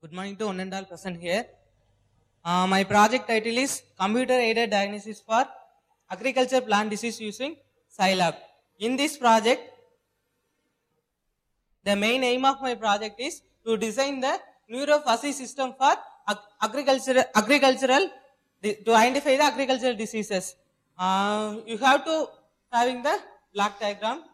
Good morning to one and all present here. My project title is Computer Aided Diagnosis for Agriculture Plant Disease using Scilab. In this project, the main aim of my project is to design the neuro-fuzzy system for agricultural to identify the agricultural diseases. You have to having the block diagram.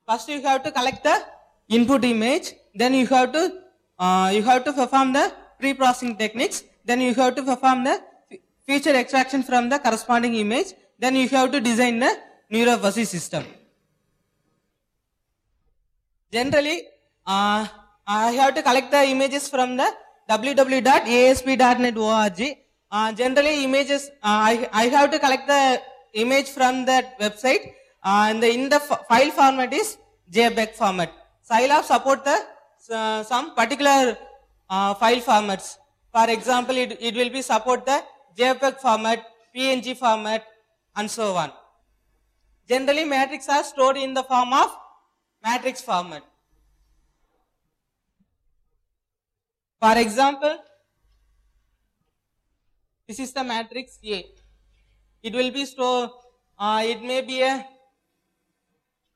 First, you have to collect the input image. Then you have to perform the pre-processing techniques. Then you have to perform the feature extraction from the corresponding image. Then you have to design the neuro-fuzzy system. Generally, I have to collect the images from the www.asp.net.org. Generally, images I have to collect the image from that website. In the file format is JPEG format. Scilab support the some particular file formats. For example, it will be support the JPEG format, PNG format, and so on. Generally, matrix are stored in the form of matrix format. For example, this is the matrix A. It will be stored. It may be a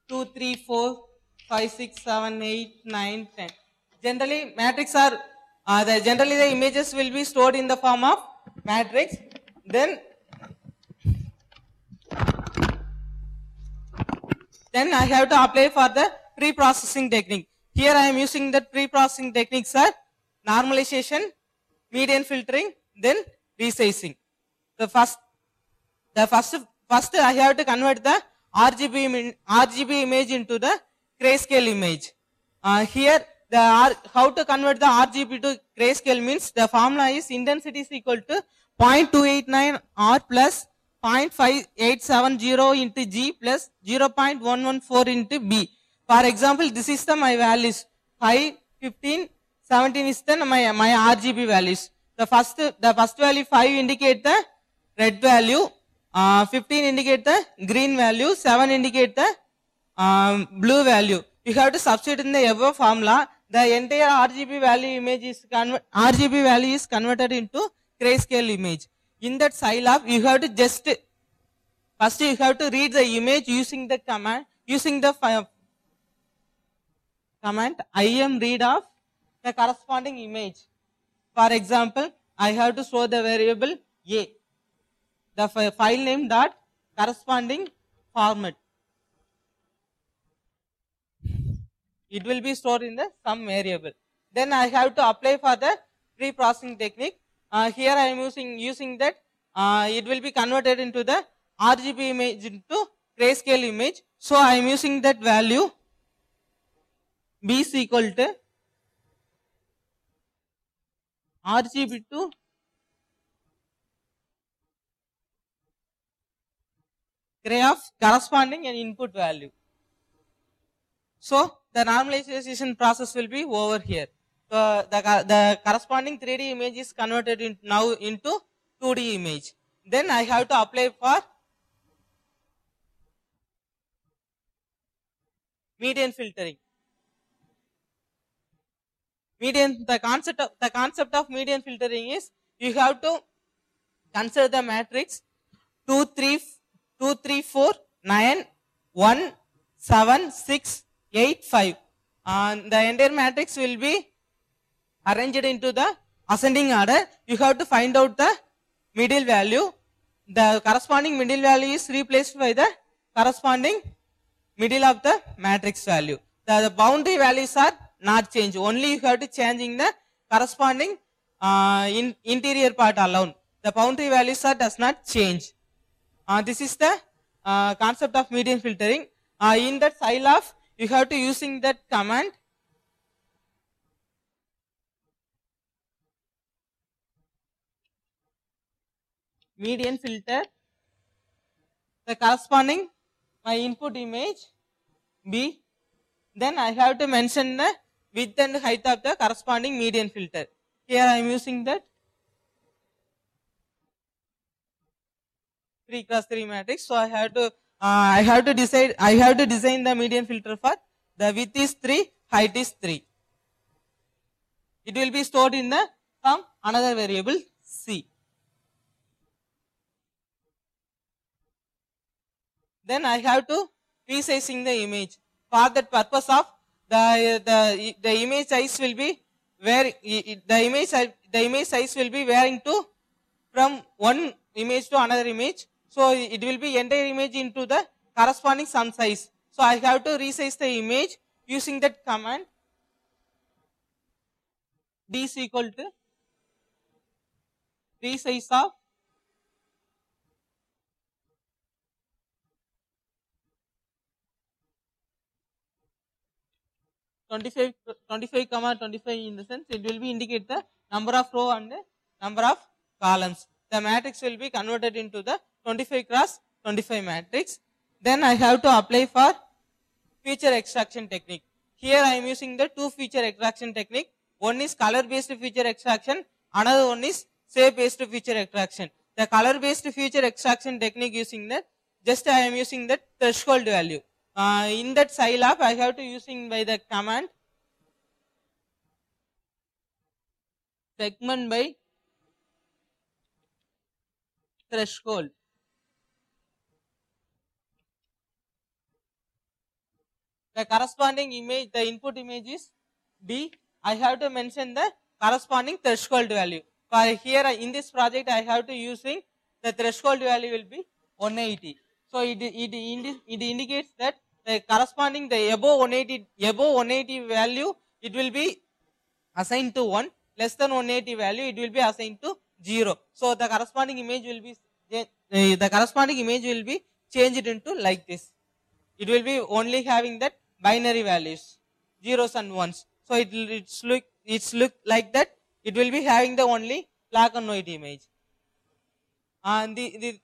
2, 3, 4, 5, 6, 7, 8, 9, 10. Generally, matrix are generally the images will be stored in the form of matrix. Then I have to apply for the pre-processing technique. Here I am using the pre-processing techniques are normalization, median filtering, then resizing. First I have to convert the RGB image into the grayscale image. Here how to convert the RGB to grayscale means the formula is intensity is equal to 0.289 R plus 0.5870 into G plus 0.114 into B. For example, this is the my values 5, 15, 17 is the my RGB values. The first value 5 indicate the red value, 15 indicate the green value, 7 indicate the blue value. You have to substitute in the above formula. The entire RGB value is converted into grayscale image. In that Scilab, you have to first you have to read the image using the command, command im read of the corresponding image. For example, I have to show the variable A, the file name dot corresponding format. It will be stored in the some variable. Then I have to apply for the pre-processing technique. Here I am using that. It will be converted into the RGB image into grayscale image. So I am using that value B is equal to RGB to gray of corresponding and input value. So the normalization process will be over here. So the corresponding 3D image is converted now into 2D image. Then I have to apply for median filtering. The concept of median filtering is you have to consider the matrix 2, 3, 4, 9, 1, 7, 6, 8, 5. The entire matrix will be arranged into the ascending order. You have to find out the middle value. The corresponding middle value is replaced by the corresponding middle of the matrix value. The boundary values are not changed. Only you have to changing the corresponding interior part alone. The boundary values does not change. This is the concept of median filtering. In that Scilab, you have to using that command median filter, the corresponding my input image B. Then I have to mention the width and height of the corresponding median filter. Here I am using that 3x3 matrix. So I have to design the median filter for the width is 3, height is 3. it will be stored in the some another variable c. Then I have to resizing the image. For that purpose of the image size will be where the image size will be varying to from one image to another image. So it will be entire image into the corresponding some size. So I have to resize the image using that command. D is equal to resize of 25 in the sense it will be indicate the number of row and number of columns. The matrix will be converted into the 25 cross 25 matrix. Then I have to apply for feature extraction technique. Here I am using the two feature extraction technique. One is color based feature extraction, another one is shape based feature extraction. The color based feature extraction technique using that, just I am using that threshold value. In that Scilab I have to using by the command segment by threshold. The corresponding image, the input image is D. I have to mention the corresponding threshold value. For here in this project I have to using the threshold value will be 180. So it indicates that the corresponding the above 180 value it will be assigned to 1, less than 180 value it will be assigned to 0. So the corresponding image will be changed into like this. It will be only having that binary values, zeros and ones. So it's look like that. It will be having the only black and white image. And this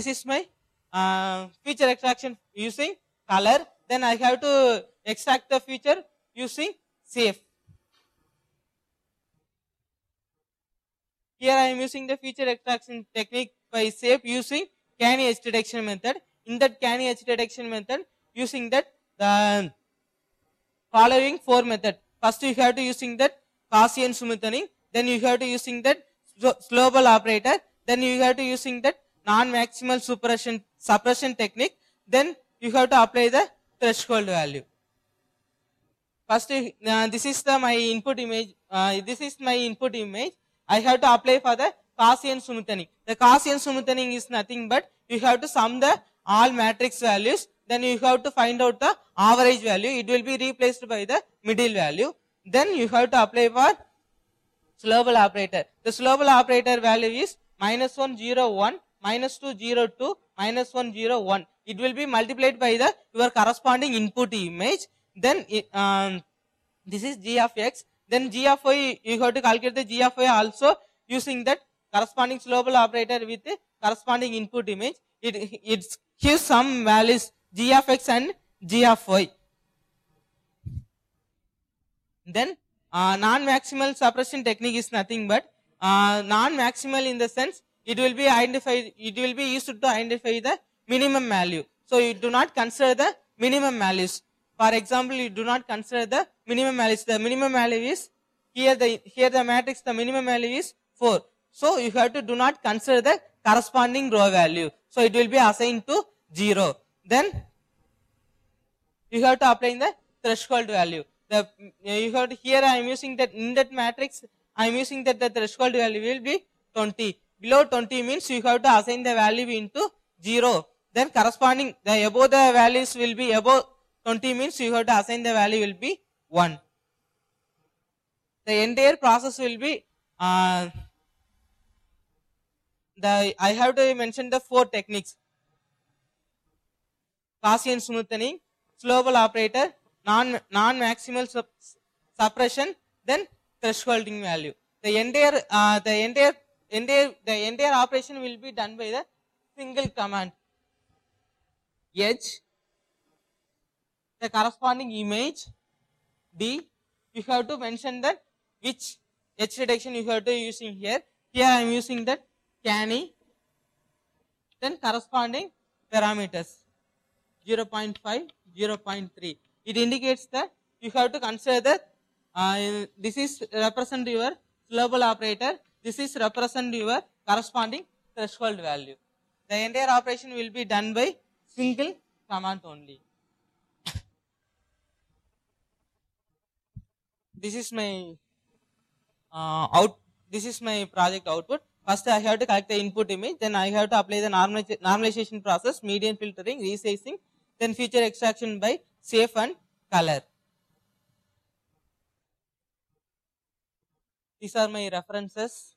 is my feature extraction using color. Then I have to extract the feature using shape. Here I am using the feature extraction technique by shape using canny edge detection method. In that canny edge detection method, using that the following 4 method. First you have to using that Gaussian smoothing, then you have to using that slowball operator, then you have to using that non-maximal suppression technique, then you have to apply the threshold value. First this is my input image. I have to apply for the Gaussian smoothing. The Gaussian smoothing is nothing but you have to sum the all matrix values, then you have to find out the average value. It will be replaced by the middle value. Then you have to apply for slowball operator. The slowball operator value is -101, -202, -101. It will be multiplied by the your corresponding input image. Then this is g of x. Then g of y, you have to calculate the g of y also using that corresponding slowball operator with the corresponding input image. It gives some values g of x and g of y. Then non-maximal suppression technique is nothing but non-maximal in the sense it will be used to identify the minimum value. So you do not consider the minimum values. For example, you do not consider the minimum values. The minimum value is here the matrix, the minimum value is 4. So you have to do not consider the corresponding row value. So it will be assigned to 0. Then you have to apply the threshold value. Here I am using that in that matrix I am using that the threshold value will be 20. Below 20 means you have to assign the value into 0. Then corresponding the above the values will be above 20 means you have to assign the value will be 1. The entire process will be I have to mention the 4 techniques: Gaussian smoothing, slowball operator, non-maximal suppression, then thresholding value. The entire operation will be done by the single command. Edge, the corresponding image D. You have to mention that which edge detection you have to using here. Here I am using that canny. Then corresponding parameters 0.5, 0.3. It indicates that you have to consider the This is represent your global operator. This is represent your corresponding threshold value. The entire operation will be done by single command only. This is my This is my project output. First, I have to collect the input image. Then I have to apply the normalization process, median filtering, resizing, then feature extraction by shape and color. These are my references.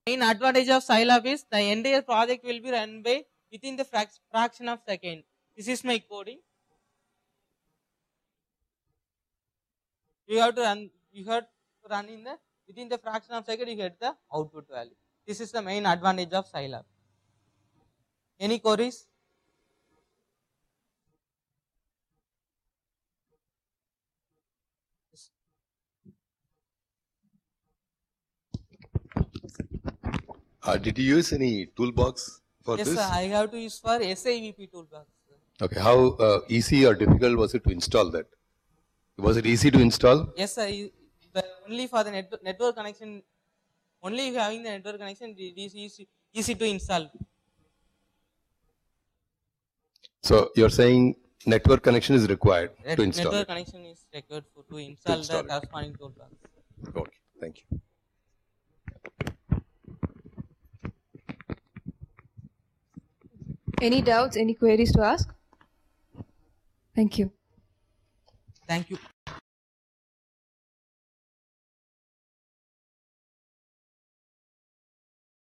Main advantage of Scilab is the entire project will be run by within the fraction of second. This is my coding. You have to run in the within the fraction of second. You get the output value. This is the main advantage of Scilab. Any queries? Did you use any toolbox for Yes, this? sir, I have to use for SIVP toolbox. Okay, how easy or difficult was it to install that? Was it easy to install? Yes, sir. Only for the network connection, only if having the network connection, it is easy to install. So you're saying network connection is required to install Network it? connection is required to install the corresponding toolbox. Okay, thank you. Any doubts, any queries to ask? Thank you. Thank you.